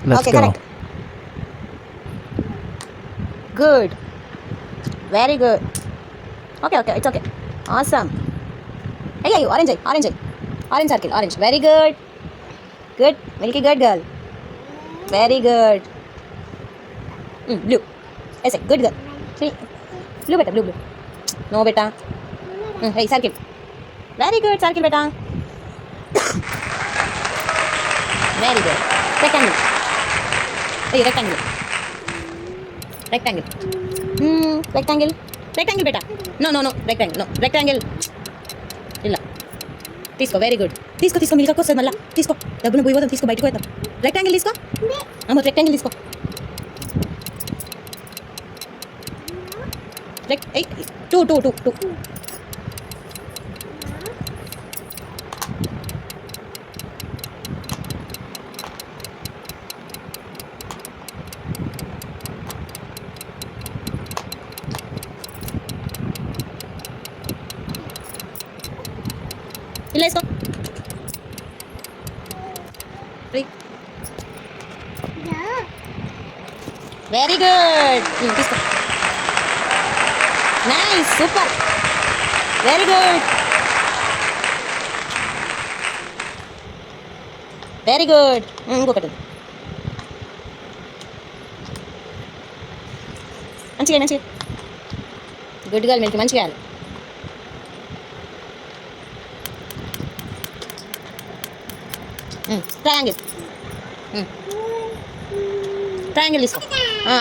Let's Okay, go. correct. Good. Very good. Okay, okay, it's okay. Awesome. Hey, you, orange, orange. Orange circle, orange. Very good. Good. Milky good girl. Very good. Blue. Yes, good girl. Three. Blue, beta, blue, blue. No, beta. Hey, circle. Very good, circle, beta. Very good. Rectangle. Hey, rectangle. Rectangle. Rectangle. Rectangle, beta. No, no, no. Rectangle. No. Rectangle. ఇలా తీసుకో. Very good. తీసుకో తీసుకో. Milk వస్తుంది మళ్ళీ. తీసుకో. డబ్బును పోయి పోదాం. తీసుకో. బయటకు పోతాం. రెక్టాంగిల్ తీసుకో. అమ్మ రెక్టాంగిల్ తీసుకో. టూ టూ టూ టూ ఇలా వేసుకో. Very good. తీసుకో. Nice. Super. Very good. Very good. ఇంకొకటి మంచిగా మంచిగా. Good girl. మీకు మంచిగా వేయాలి. ట్రయాంగిల్. ట్రయాంగిల్ తీసుకో.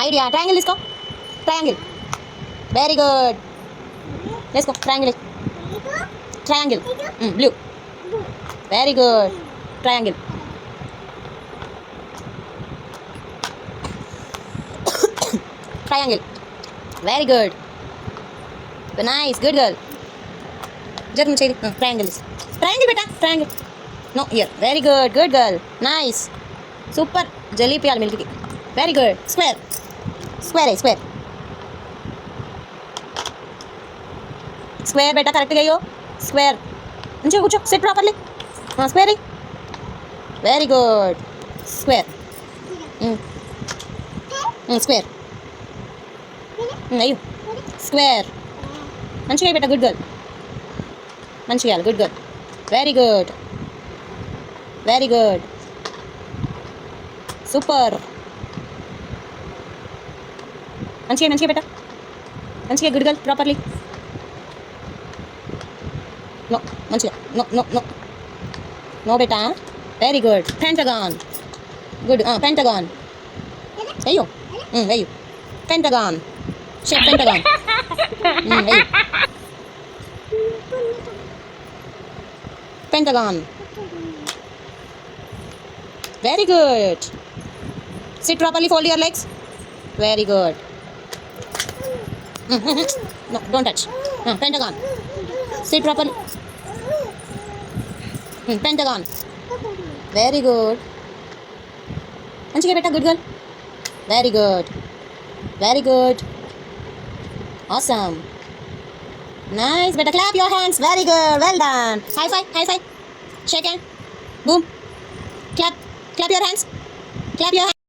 ఐడియా. ట్రయాంగిల్ తీసుకో. ట్రయాంగిల్. Very good. వేసుకో. Triangle. Triangle. Blue. Very good. Triangle. Triangle. Very good. Nice. Good girl. జర్మ చేయి. ట్రయాంగిల్. ట్రయాంగిల్ బేటా. Triangle. No, here. Very good. Good girl. Nice. Super. Jelly piyal milk ki. Very good. Square. Square hai. Square. Square beta correct gayo. Square. Anche kucho. Sit properly. Square hai. Very good. Square. Square. Ayo. Square. Manchiga beta. Good girl. Manchiga. Good girl. Very good. Very good. Super. మంచిగా మంచిగా బేటా. మంచిగా. Good girl. Properly. No. మంచిగా. No no no no బేటా. Very good. Pentagon. Good. Pentagon. అయ్యో. అయ్యో. Pentagon. Shape pentagon. అయ్యో. Pentagon. Very good. Sit properly. Fold your legs. Very good. No, don't touch. Pentagon. Sit properly. Pentagon. Very good. Manchiga beta. Good girl. Very good. Very good. Awesome. Nice beta. Clap your hands. Very good. Well done. High five. High five. Shake hand. Boom. Clap. Clap your hands. Clap your hands.